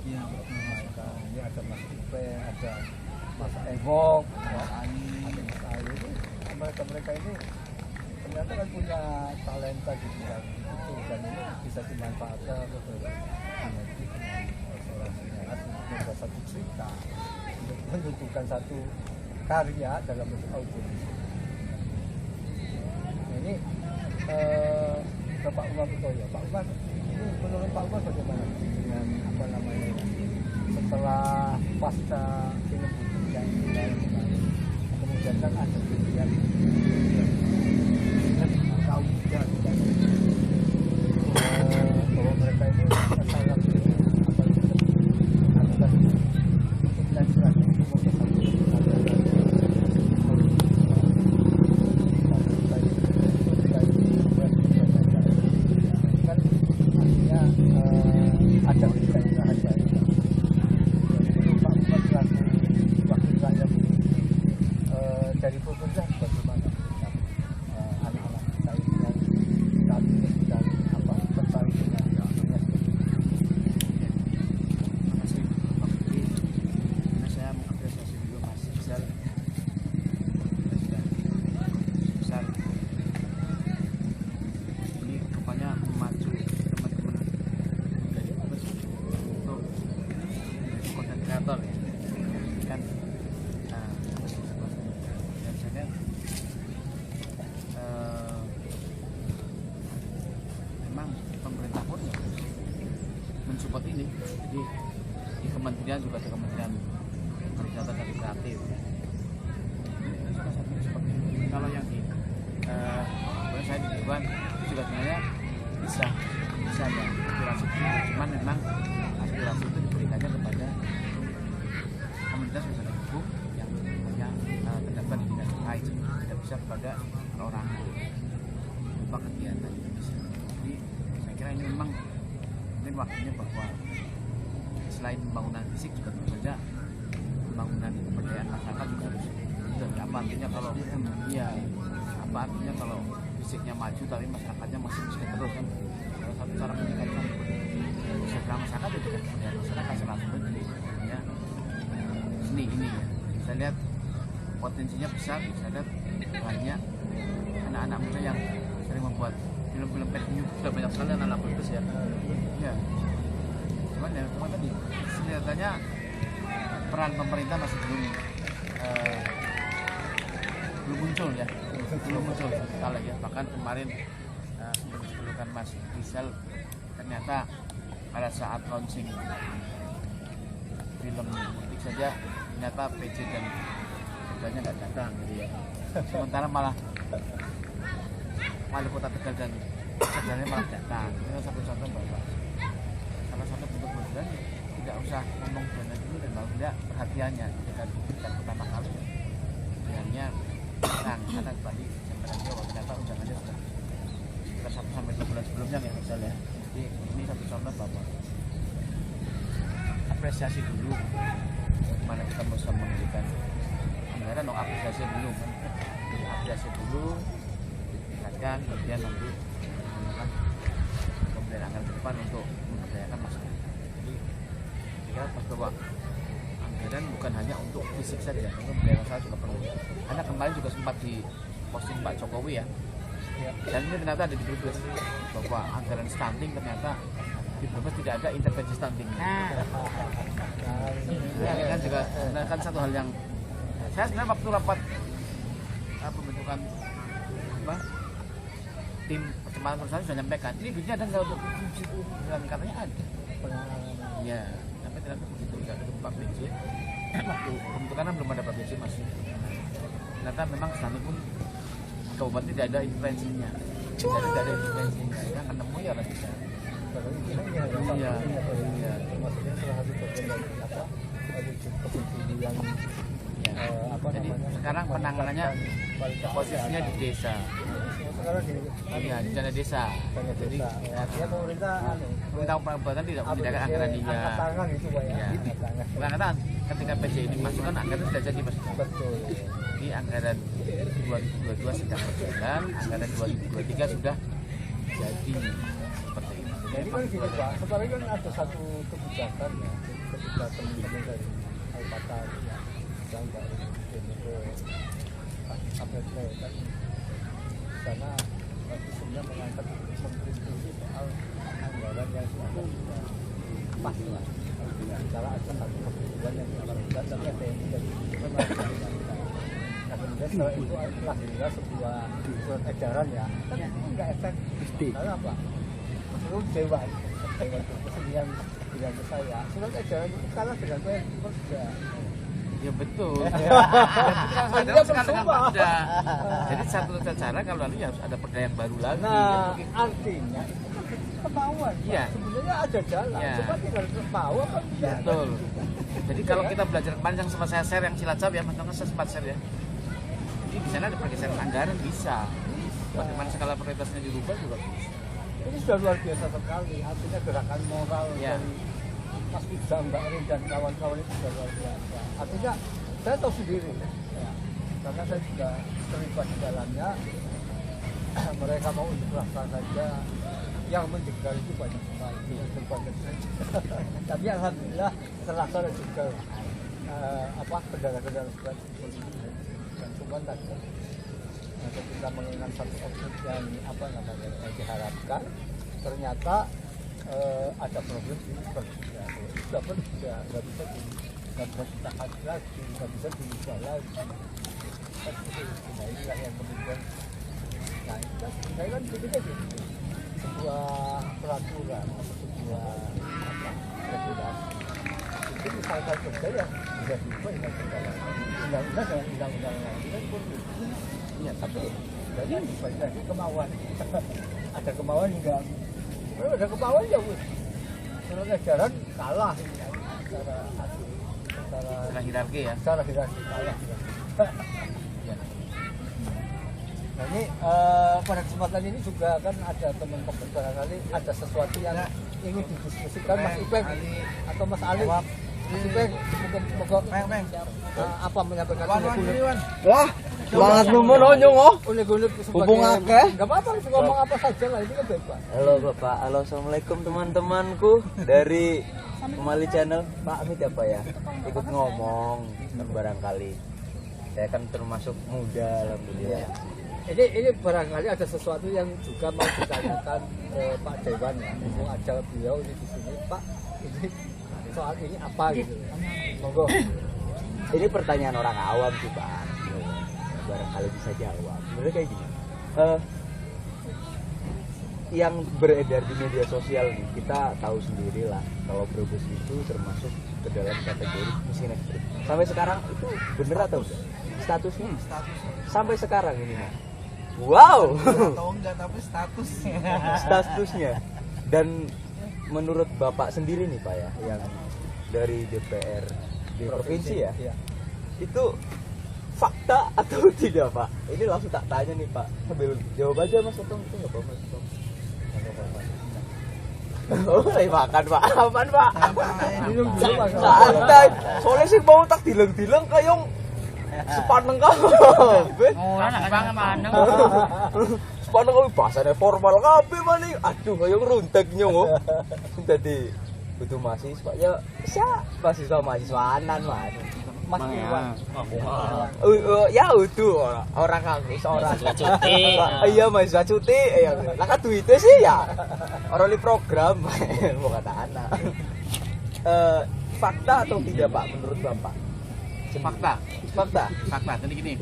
[SPEAKER 3] Iya,
[SPEAKER 1] Optimalkan. Ini ada Mas Ipe, ada Mas Ewok, ada Mas Ayu. Mereka ini ternyata kan punya talenta di bidang itu, dan ini bisa dimanfaatkan untuk cerita, untuk menyuguhkan satu karya dalam bentuk audio. Nah, ini Bapak Umar Utoyo. Pak Umar, ini menurut Pak Umar bagaimana dengan apa namanya setelah pasca film buku yang kemarin, kemudian kan ada pilihan tahu juga bahwa mereka ini sangat apa itu atas intensitas ada kegairahan baru. Jadi Pak Umar selaku wakil rakyat dari pemerintah bagaimana anak-anak kita ini yang saat ini sedang apa tertarik dengan dunia
[SPEAKER 3] Terima kasih Pak Menteri. Karena saya mengapresiasi dulu Mas Rizal. Besar. Ini rupanya memacu teman-teman dari Brebes untuk konten kreator ya. Kan dan saya lihat memang pemerintah pun mensupport ini. Jadi di kementerian juga ada Kementerian Pariwisata dan Kreatif. Seperti ini. Kalau yang di saya di Dewan itu juga sebenarnya bisa ya aspirasi itu, cuman memang aspirasi itu diberikannya kepada komunitas wisata hukum yang punya terdaftar di dinas terkait, tidak bisa kepada orang berupa kegiatan itu bisa. Jadi saya kira ini memang mungkin waktunya bahwa selain pembangunan fisik juga tentu saja pembangunan kebudayaan masyarakat juga harus itu. Apa artinya kalau apa artinya kalau fisiknya maju tapi masyarakatnya masih miskin terus kan? Salah satu cara meningkatkan kesejahteraan masyarakat itu kan kebudayaan masyarakat salah satu ya seni ini ya. Saya lihat potensinya besar, saya lihat banyak anak-anak muda yang sering membuat film-film pendek, sudah banyak sekali anak-anak bagus ya. Ya. Cuman tadi kelihatannya peran pemerintah masih belum muncul ya, belum muncul kalau ya. Bahkan kemarin sebelum Mas Rizal ternyata pada saat launching film Mudik saja ternyata PJ dan ketuanya nggak datang gitu ya. Sementara malah wali kota Tegal dan sebenarnya malah datang. Itu satu contoh bahwa salah satu bentuk kemudian tidak usah ngomong dana dulu dan malah tidak perhatiannya ketika pertama kali pilihannya tenang karena tadi saya bahwa ternyata undangannya sudah sekitar 1 sampai 2 bulan sebelumnya ya misalnya. Jadi ini satu contoh bahwa apresiasi dulu mana kita bisa memberikan anggaran, apresiasi dulu kan, apresiasi dulu ditingkatkan, kemudian nanti menggunakan pemberian anggaran ke depan untuk memberdayakan masyarakat. Jadi saya kira bahwa anggaran bukan hanya untuk fisik saja, untuk budaya masyarakat juga perlu. Karena kemarin juga sempat di posting Pak Jokowi ya, dan ini ternyata ada di Brebes bahwa anggaran stunting ternyata di Brebes tidak ada intervensi stunting. Ya kan juga kan satu hal yang saya sebenarnya waktu rapat pembentukan tim percepatan perusahaan sudah nyampaikan ini duitnya ada nggak untuk itu, dan katanya ada. Ya, tapi ternyata begitu nggak ada Pak PJ. Waktu pembentukan belum ada Pak PJ masih. Ternyata memang stunting pun kabupaten tidak ada intervensinya. Tidak ada intervensinya. Ya kan nemu ya harus bisa. Iya.
[SPEAKER 1] Maksudnya salah satu bagian dari wujud kepedulian
[SPEAKER 3] jadi sekarang penanganannya posisinya di desa.
[SPEAKER 1] Sekarang di
[SPEAKER 3] di dana desa. Jadi
[SPEAKER 1] ya pemerintah
[SPEAKER 3] kabupaten tidak menyediakan anggaran dia.
[SPEAKER 1] tangan itu Pak ya.
[SPEAKER 3] Bukan kata ketika PJ ini masukkan anggaran sudah jadi Mas.
[SPEAKER 1] Betul.
[SPEAKER 3] Di anggaran 2022 sedang berjalan, anggaran 2023 sudah jadi seperti ini.
[SPEAKER 1] Jadi kan gini Pak, sekarang kan ada satu kebijakan ya, ketika teman-teman dari Alpata yang dari APT kan karena isunya mengangkat mengkritisi soal anggaran yang sudah pas lah. Cara ada satu kebutuhan yang diamankan tapi ada yang tidak. Nah kemudian setelah itu lahirnya sebuah surat edaran ya, kan itu nggak efektif. Karena apa? Itu dewa itu kesenian bilang ke saya, surat edaran itu kalah dengan perda.
[SPEAKER 2] Ya betul.
[SPEAKER 1] Dia bersumpah.
[SPEAKER 2] Jadi satu cara kalau lalu harus ada perda yang baru lagi.
[SPEAKER 1] Nah, artinya itu kan kemauan.
[SPEAKER 2] Iya.
[SPEAKER 1] Sebenarnya ada jalan,
[SPEAKER 2] Iya.
[SPEAKER 1] cuma tinggal mau apa tidak.
[SPEAKER 2] Betul. Jadi kalau kita belajar panjang sama saya share yang Cilacap ya, Mas Tongkas saya sempat share ya. Jadi di sana ada pergeseran anggaran bisa. Bagaimana skala prioritasnya dirubah juga bisa.
[SPEAKER 1] Ini sudah luar biasa sekali. Artinya gerakan moral
[SPEAKER 2] Ya.
[SPEAKER 1] dari Mas Ujang, Mbak Erin dan kawan-kawan itu sudah luar biasa. Artinya saya tahu sendiri, ya, karena saya juga terlibat di dalamnya. Mereka mau unjuk rasa saja, yang menjegal itu banyak sekali. Berbagai saja. Tapi alhamdulillah terlaksana juga kendala-kendala berat dan cuma tadi. Nah, ketika mengingat satu objek yang diharapkan, ternyata ada problem di perda. Sudah perda, nggak bisa ditahan lagi, nggak bisa diubah lagi. Nah inilah yang kemudian, nah itu kan saya kan pikirnya gitu, sebuah peraturan atau sebuah regulasi itu misalkan perda ya bisa diubah dengan segala undang-undang dengan undang-undang lain kan pun ya tapi jadi sebagai kemauan ada kemauan enggak. Kalau ada kemauan ya wis. Surat edaran kalah
[SPEAKER 2] Secara hierarki ya.
[SPEAKER 1] secara hierarki kalah. Nah ini pada kesempatan ini juga kan ada teman-teman barangkali ada sesuatu yang ingin didiskusikan Mas Ipeng atau Mas Ali. Mas Ipeng mungkin apa menyampaikan
[SPEAKER 3] Wah, semangat numun onyong oh.
[SPEAKER 1] unik-unik
[SPEAKER 3] Hubung akeh.
[SPEAKER 1] Enggak apa-apa ngomong apa saja lah ini kan bebas.
[SPEAKER 3] Halo Bapak, halo assalamualaikum teman-temanku dari Kembali Channel. Pak Amit apa ya? Ikut ngomong kan barangkali. Saya kan termasuk muda alhamdulillah.
[SPEAKER 1] Ini barangkali ada sesuatu yang juga mau ditanyakan ke Pak Dewan ya. Mau ada beliau ini di sini, Pak. Ini soal ini apa gitu. Monggo.
[SPEAKER 3] Ini pertanyaan orang awam sih Pak. Barangkali bisa jawab. Sebenarnya kayak gini. Yang beredar di media sosial nih, kita tahu sendiri lah kalau Brebes itu termasuk ke dalam kategori miskin ekstrim. Sampai sekarang itu bener atau enggak? Statusnya? Sampai sekarang ini Mas. Wow.
[SPEAKER 2] Tahu enggak tapi statusnya.
[SPEAKER 3] Statusnya. Dan menurut Bapak sendiri nih Pak ya, yang dari DPR di provinsi ya,
[SPEAKER 1] Iya.
[SPEAKER 3] itu fakta atau tidak Pak? Ini langsung tak tanya nih Pak, sambil jawab aja Mas Otong, itu nggak apa-apa. Oh, lagi makan Pak, apaan Pak?
[SPEAKER 1] Minum dulu Pak.
[SPEAKER 3] Santai, soalnya sih mau tak dileng-dileng kayak sepaneng kabeh.
[SPEAKER 2] Oh, anak banget mana?
[SPEAKER 3] Sepaneng kabeh bahasane formal kabeh mani. Aduh, kayak runteknya kok. Dadi butuh mahasiswa ya, mahasiswa-mahasiswaanan Mas.
[SPEAKER 1] Mas Iwan.
[SPEAKER 3] Ya utuh orang kampus orang cuti. Iya mahasiswa cuti ya. Lah kan duitnya sih ya. Orang di program mau kata anak. Fakta atau tidak Pak menurut Bapak?
[SPEAKER 2] Fakta.
[SPEAKER 3] Fakta.
[SPEAKER 2] Jadi gini,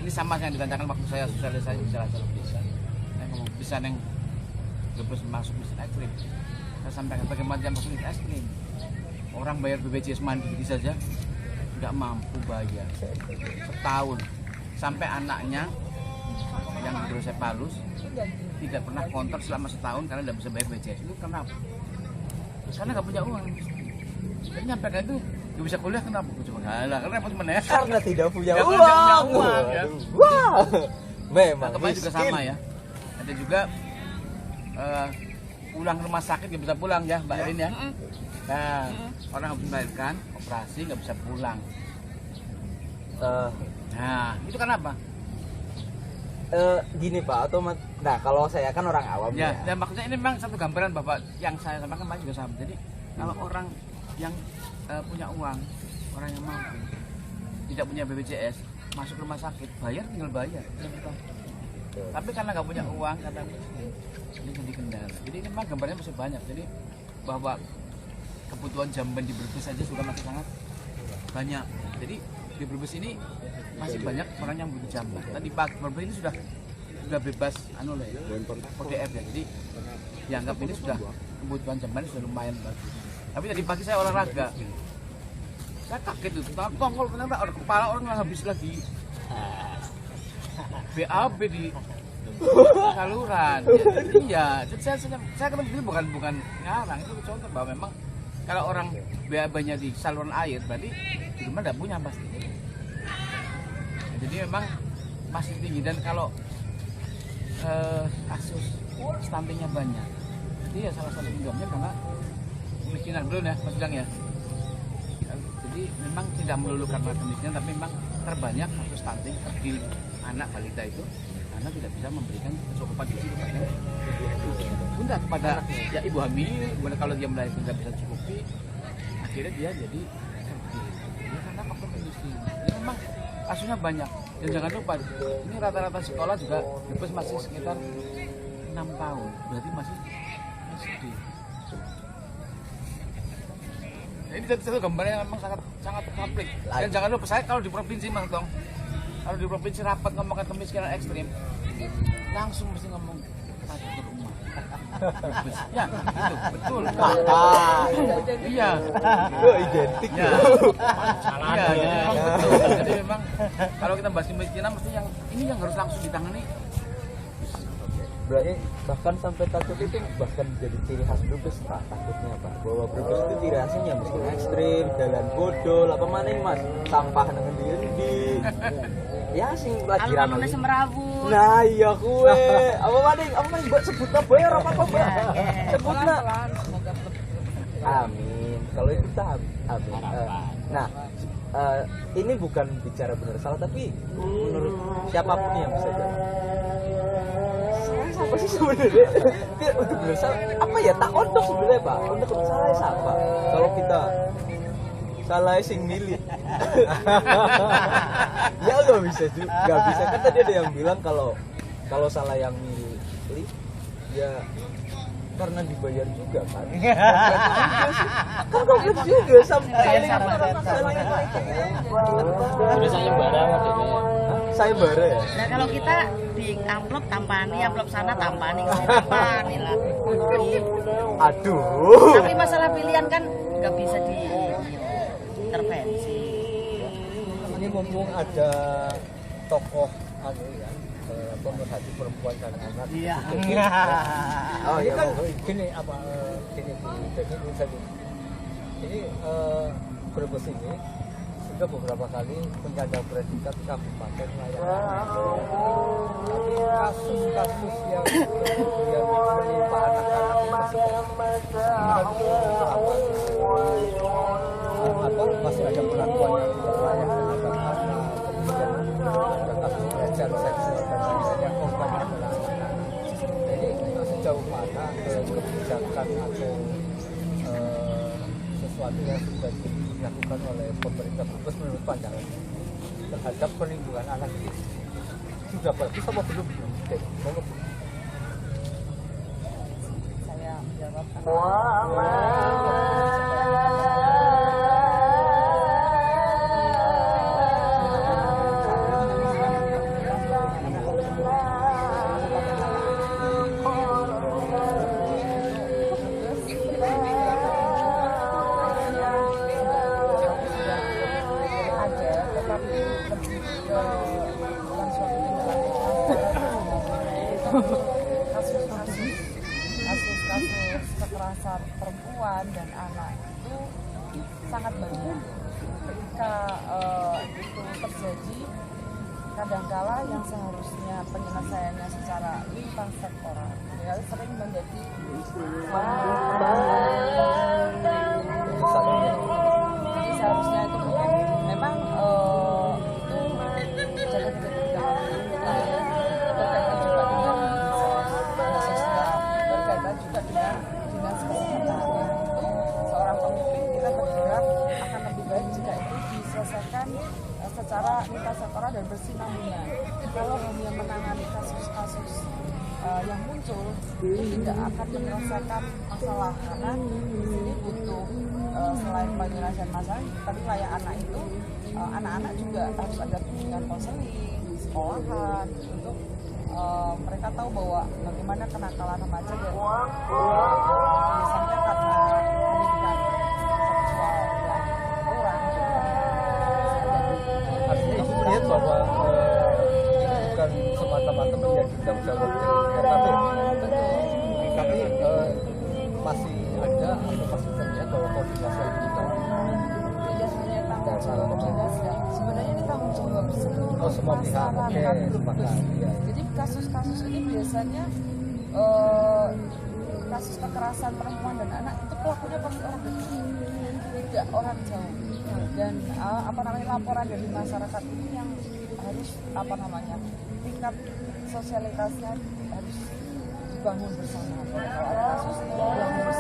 [SPEAKER 2] ini sama yang ditanyakan waktu saya sosialisasi bicara desa. Saya ngomong bisa neng terus masuk miskin ekstrim. Saya sampaikan bagaimana jam miskin ekstrim. Orang bayar BPJS mandiri saja nggak mampu bayar setahun, sampai anaknya yang hidrosepalus tidak pernah kontrak selama setahun karena tidak bisa bayar BPJS. Itu kenapa? Karena nggak punya uang. Dan nyampaikan itu nggak bisa kuliah kenapa? Coba kalah karena repot mana ya?
[SPEAKER 3] Karena tidak punya
[SPEAKER 2] Nggak
[SPEAKER 3] uang.
[SPEAKER 2] punya uang, ya.
[SPEAKER 3] Wah. Memang
[SPEAKER 2] Nah, kemarin juga
[SPEAKER 3] miskin.
[SPEAKER 2] sama ya. Ada juga pulang ke rumah sakit nggak bisa pulang ya Mbak Erin ya. Nah, orang habis melahirkan operasi nggak bisa pulang. Nah, itu kenapa?
[SPEAKER 3] Gini Pak, nah kalau saya kan orang awam
[SPEAKER 2] Ya,
[SPEAKER 3] ya.
[SPEAKER 2] dan maksudnya ini memang satu gambaran Bapak yang saya sampaikan Pak juga sama. Jadi kalau orang yang punya uang, orang yang mampu, tidak punya BPJS, masuk rumah sakit, bayar tinggal bayar. Tapi karena nggak punya uang, karena miskin, ini jadi kendala. Jadi ini memang gambarnya masih banyak. Jadi bahwa kebutuhan jamban di Brebes saja sudah masih sangat banyak. Jadi di Brebes ini masih banyak orang yang butuh jamban. Tadi pagi Brebes ini sudah bebas ODF ya. Jadi dianggap ini sudah kebutuhan jamban sudah lumayan bagus. Tapi tadi pagi saya olahraga, saya kaget itu, tongkol ternyata ada kepala orang habis lagi BAB di saluran. Iya, saya kan begini bukan ngarang, itu contoh bahwa memang kalau orang BAB-nya di saluran air berarti di rumah tidak punya pasti. Jadi memang masih tinggi, dan kalau kasus stuntingnya banyak, jadi ya salah satu penyebabnya karena kemiskinan, belum ya Mas Bidang ya. Jadi memang tidak melulu karena kemiskinan, tapi memang terbanyak kasus stunting di anak balita itu karena tidak bisa memberikan kecukupan gizi kepada bunda, kepada ya ibu hamil. Kemudian kalau dia melahirkan tidak bisa cukupi, akhirnya dia jadi ya karena faktor kemiskinan. Jadi memang kasusnya banyak, dan jangan lupa ini rata-rata sekolah juga Brebes masih sekitar 6 tahun, berarti masih SD. Nah, ini satu gambar yang memang sangat konflik. Dan jangan lupa, saya kalau di provinsi Mas Tong, kalau di provinsi rapat ngomongkan kemiskinan ekstrim, langsung mesti ngomong satu rumah. Ya, itu betul. Iya.
[SPEAKER 1] Identik.
[SPEAKER 2] Ya. Iya, jadi memang betul. Jadi memang kalau kita bahas kemiskinan, mesti yang ini yang harus langsung ditangani.
[SPEAKER 3] Berarti bahkan sampai takut itu bahkan jadi ciri khas Brebes Pak, takutnya Pak, bahwa Brebes itu ciri khasnya miskin ekstrim, jalan bodol, apa mana ini Mas, sampah nang endi-endi. Ya sing lagi
[SPEAKER 4] Alun-alun Semrawut.
[SPEAKER 3] Nah iya kue, apa maning mbak sebut apa ya apa sebutna. Amin. Kalau itu kita amin. Nah, ini bukan bicara benar salah, tapi menurut siapapun yang bisa jawab. Apa sih sebenarnya? Untuk benar salah apa ya? Tak untuk sebenarnya Pak. Untuk salah siapa? Kalau kita salah sing milih. Ya nggak bisa juga, nggak bisa kan tadi ada yang bilang kalau salah yang milih ya karena dibayar juga kan. Kan kompleks juga saling
[SPEAKER 5] sayembara maksudnya.
[SPEAKER 3] Sayembara ya.
[SPEAKER 4] Nah kalau kita di amplop tampani, amplop sana tampani lah.
[SPEAKER 3] Aduh.
[SPEAKER 4] Tapi masalah pilihan kan nggak bisa diintervensi.
[SPEAKER 1] Ini mumpung ada tokoh pemerhati perempuan dan anak.
[SPEAKER 4] Iya.
[SPEAKER 1] Oh iya. Kan gini Bu, jadi ini Brebes ini sudah beberapa kali penyandang predikat kabupaten layanan. Tapi kasus-kasus yang menimpa anak-anak ini masih masih ada perlakuan yang tidak layak terhadap anak, kemudian ada kasus pelecehan seksual dan lain-lain yang korbannya adalah anak. Jadi sejauh mana kebijakan atau sesuatu yang sudah dilakukan oleh pemerintah Brebes menurut pandangan terhadap perlindungan anak ini sudah bagus apa belum?
[SPEAKER 4] Saya jawab. Kasus kekerasan perempuan dan anak itu sangat banyak. Ketika itu terjadi, kadangkala yang seharusnya penyelesaiannya secara lintas sektoral ya sering menjadi jadi seharusnya itu memang itu jaga berkaitan juga dengan sosial, berkaitan juga dengan dinas kesehatan. Itu seorang pemimpin kita berharap akan lebih baik jika itu diselesaikan secara lintas sektoral dan bersinambungan. Kalau hanya menangani kasus-kasus
[SPEAKER 6] yang muncul itu tidak akan menyelesaikan masalah, karena di sini butuh selain penyelesaian masalah tapi kayak anak itu anak-anak juga harus ada bimbingan konseling di sekolahan untuk mereka tahu bahwa bagaimana kenakalan remaja yang biasanya karena pendidikan seksual yang kurang
[SPEAKER 1] Artinya ibu melihat bahwa ini bukan semata-mata menjadi tanggung jawab dari RKP, tapi masih ada atau masih terlihat bahwa koordinasi yang kita
[SPEAKER 6] tidak sebenarnya tanggung jawab koordinasi ya. Sebenarnya ini tanggung jawab seluruh
[SPEAKER 1] semua pihak. Oke, sepakat. Ya.
[SPEAKER 6] Jadi kasus-kasus ini biasanya kasus kekerasan perempuan dan anak itu pelakunya pasti orang dekat, tidak orang jauh. Dan laporan dari masyarakat ini yang harus tingkat sosialitasnya harus dibangun bersama. Kalau ada kasus yang harus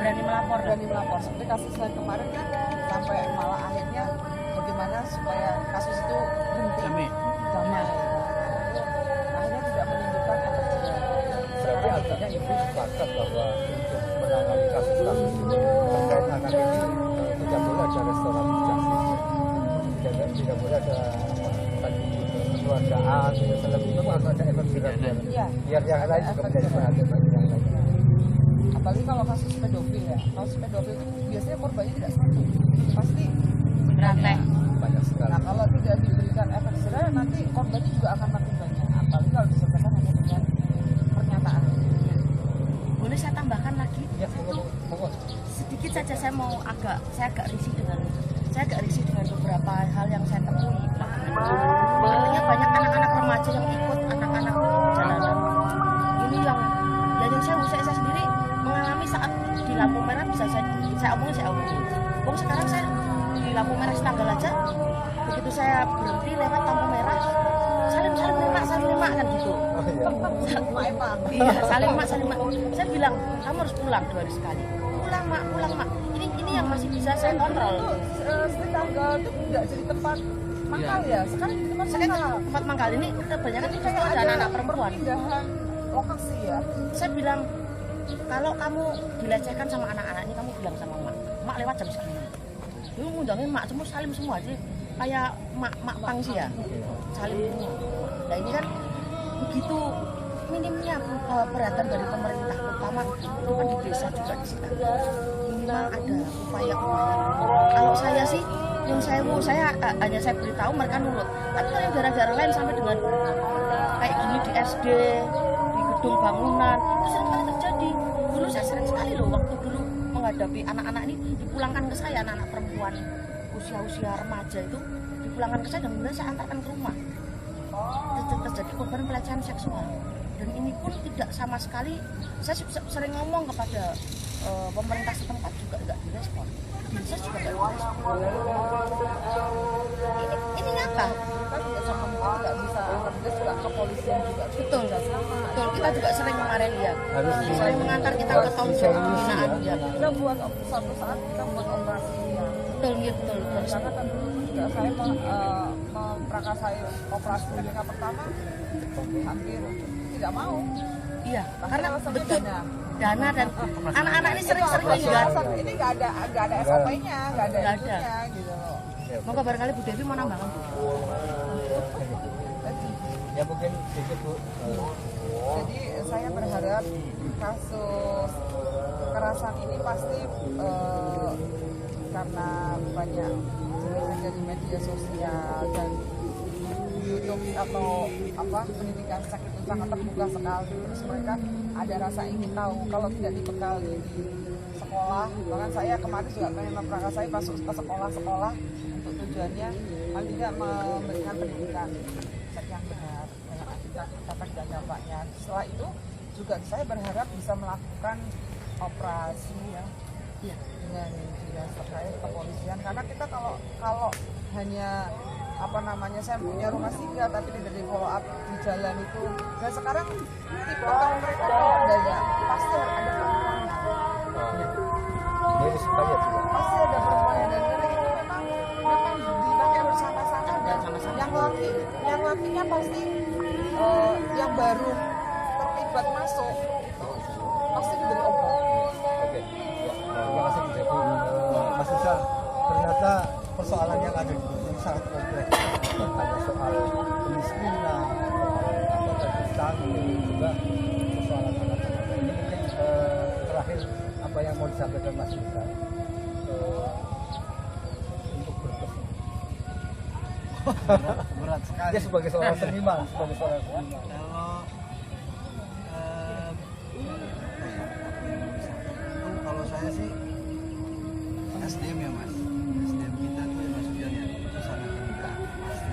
[SPEAKER 6] berani melapor. Seperti kasus yang kemarin kan sampai malah akhirnya bagaimana supaya kasus itu berhenti damai. Akhirnya tidak menimbulkan efek jerah.
[SPEAKER 1] Berarti artinya ibu sepakat bahwa untuk menangani kasus-kasus ini terkait anak ini tidak boleh ada restoratif justice, tidak boleh ada tadi kekeluargaan, lebih itu harus ada efek jerah biar yang lain juga menjadi perhatian bagi yang lain.
[SPEAKER 6] Apalagi kalau kasus pedofil ya, kasus pedofil itu biasanya korbannya tidak satu, pasti
[SPEAKER 4] Berantai.
[SPEAKER 1] Banyak sekali.
[SPEAKER 6] Nah kalau tidak diberikan efek jerah nanti korbannya juga akan makin banyak, apalagi kalau diselesaikan hanya dengan pernyataan.
[SPEAKER 4] Boleh saya tambahkan lagi?
[SPEAKER 1] Ya, mohon.
[SPEAKER 4] Sedikit saja saya agak risih dengan beberapa hal yang saya temui. Artinya banyak anak-anak remaja yang ikut anak-anak jalanan. Ini yang saya sendiri mengalami saat di lampu merah bisa saya omongin. Bung sekarang saya di lampu merah setanggal aja, begitu saya berhenti lewat lampu merah, salim mak kan gitu. Iya, salim mak. Saya bilang kamu harus pulang 2 hari sekali. Pulang mak. Ini yang masih bisa saya kontrol.
[SPEAKER 6] Setanggal itu tidak jadi tempat mangkal ya. Sekarang jadi
[SPEAKER 4] tempat mangkal ini kebanyakan itu ada anak-anak perempuan.
[SPEAKER 6] Pindahan lokasi ya.
[SPEAKER 4] Saya bilang kalau kamu dilecehkan sama anak-anak ini kamu bilang sama mak lewat jam segini. Dulu ngundangin mak semua salim semua aja kayak mak pangsi ya, salim semua. Nah ini kan begitu minimnya perhatian dari pemerintah, terutama itu kan di desa juga di sekitar. Minimal ada upaya. Kalau saya sih, saya hanya saya beritahu mereka nurut. Tapi kalau yang daerah-daerah lain sampai dengan kayak gini di SD, di gedung bangunan, itu sering kali terjadi. Dulu saya sering sekali loh waktu dulu menghadapi anak-anak ini dipulangkan ke saya, anak-anak perempuan usia remaja itu dipulangkan ke saya dan kemudian saya antarkan ke rumah. Terjadi korban pelecehan seksual. Dan ini pun tidak sama sekali, saya sering ngomong kepada pemerintah setempat juga tidak direspon. Desa juga tidak direspon. Ini ngapa?
[SPEAKER 6] Kan tidak sama nggak bisa, kita juga kepolisian juga.
[SPEAKER 4] Betul. Kita juga sering kemarin ya. Sering mengantar kita ke tongkol pembinaan ya.
[SPEAKER 6] Kita buat suatu saat kita buat operasi ya.
[SPEAKER 4] Betul.
[SPEAKER 6] Karena kan juga saya memprakarsai operasi pembinaan pertama hampir tidak mau.
[SPEAKER 4] Iya, karena
[SPEAKER 6] alasannya
[SPEAKER 4] betul dana dan anak-anak ini sering-sering lihat.
[SPEAKER 6] Ini nggak ada SOP-nya, nggak ada itunya gitu loh.
[SPEAKER 4] Moga barangkali Bu Devi mau nambahkan.
[SPEAKER 1] Ya mungkin sedikit Bu.
[SPEAKER 6] Jadi saya berharap kasus kekerasan ini pasti karena banyak cerita di media sosial dan YouTube atau pendidikan seks itu sangat terbuka sekali, terus mereka ada rasa ingin tahu. Kalau tidak dibekali di sekolah, bahkan saya kemarin juga pengen memprakarsai masuk ke sekolah-sekolah untuk tujuannya paling tidak memberikan pendidikan seks yang benar, efek dan dampaknya. Setelah itu juga saya berharap bisa melakukan operasi ya dengan dinas terkait kepolisian, karena kita kalau hanya saya punya rumah singgah tapi tidak di follow up di jalan itu. Dan sekarang tipe kalau mereka daya pasti ada perempuan.
[SPEAKER 1] Jadi supaya juga.
[SPEAKER 6] Pasti ada perempuan dan itu memang dipakai bersama-sama. Yang lakinya pasti yang baru terpilih zakat masuk pasti diberi obat.
[SPEAKER 1] Oke, ya, terima kasih Bu Devi. Mas Rizal, ternyata persoalan yang ada di sini sangat kompleks. Hanya soal kemiskinan, soal tadi stunting, juga persoalan anak-anak. Ini mungkin terakhir apa yang mau disampaikan Mas Rizal untuk berpesan.
[SPEAKER 2] Berat sekali.
[SPEAKER 1] Dia sebagai seorang seniman,
[SPEAKER 2] Kalau kalau saya sih SDM ya Mas, SDM kita tuh ya maksudnya itu sangat rendah pasti.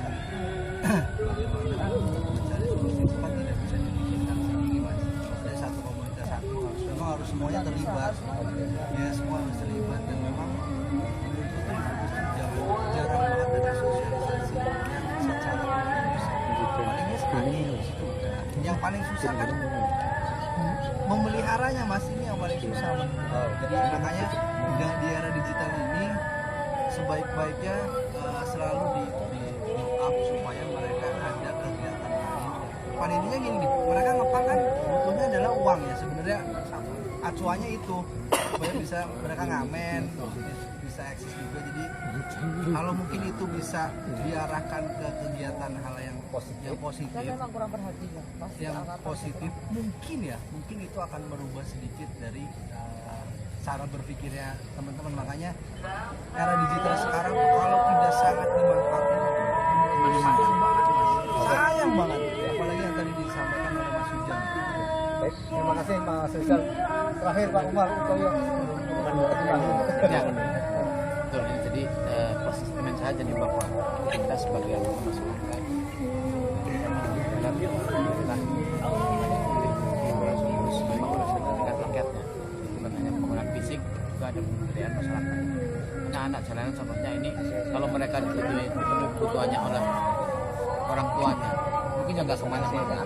[SPEAKER 2] Bagaimana mencari solusi cepat tidak bisa dipikirkan sendiri Mas. Dari satu komunitas satu memang harus semuanya terlibat. Ya semua harus terlibat dan memang menurutku kan jarang banget ada sosialisasi yang secara palingnya sekali itu. Yang paling susah kan memeliharanya Mas, ini yang paling susah. Jadi makanya di era digital ini sebaik-baiknya selalu di up supaya mereka ada kegiatan lain. Ininya gini nih, mereka ngepang kan butuhnya adalah uang ya sebenarnya, acuannya itu supaya bisa mereka ngamen, bisa eksis juga. Jadi kalau mungkin itu bisa diarahkan ke kegiatan hal yang positif,
[SPEAKER 6] Dan memang kurang perhatian pasti
[SPEAKER 2] yang
[SPEAKER 6] angkatan
[SPEAKER 2] positif mungkin itu akan merubah sedikit dari cara berpikirnya teman-teman. Makanya era digital sekarang kalau tidak sangat dimanfaatkan itu sayang banget Mas, sayang banget, apalagi yang tadi disampaikan oleh Mas Hujan.
[SPEAKER 1] baik, terima kasih Mas Rizal. Terakhir Pak Umar Utoyo.
[SPEAKER 2] Ya, betul. Jadi posisinya saya jadi bahwa kita sebagai anggota masyarakat memang harus dengan rakyatnya, bukan hanya penggunaan fisik, juga ada pemberdayaan masyarakat. Anak-anak jalanan contohnya ini, kalau mereka dibutuhkan kebutuhannya oleh orang tuanya, mungkin juga nggak kemana-mana,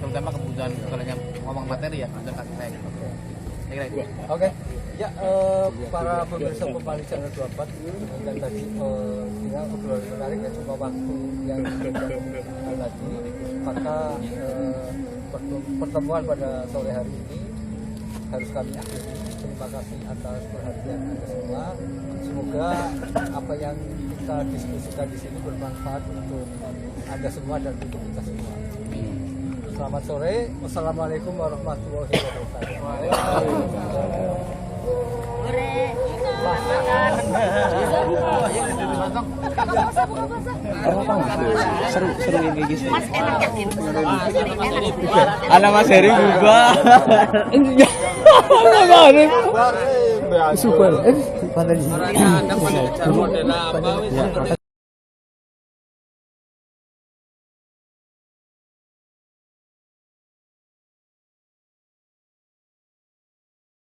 [SPEAKER 2] terutama kebutuhan kalau yang ngomong materi ya, kebutuhan kasih sayang. Saya kira itu.
[SPEAKER 1] Oke, ya para pemirsa Pemali Channel 24 dan tadi tinggal obrolan menarik ya, cuma waktu yang kita tadi, maka pertemuan pada sore hari ini harus kami akhiri. Terima kasih atas perhatian Anda semua. Semoga apa yang kita diskusikan di sini bermanfaat untuk Anda semua dan untuk kita semua. Selamat sore. Wassalamualaikum warahmatullahi wabarakatuh.
[SPEAKER 3] Seru ini guys.
[SPEAKER 4] Mas enak yakin?
[SPEAKER 3] Anak Mas Heri berubah. Enggak. Super. Pandai.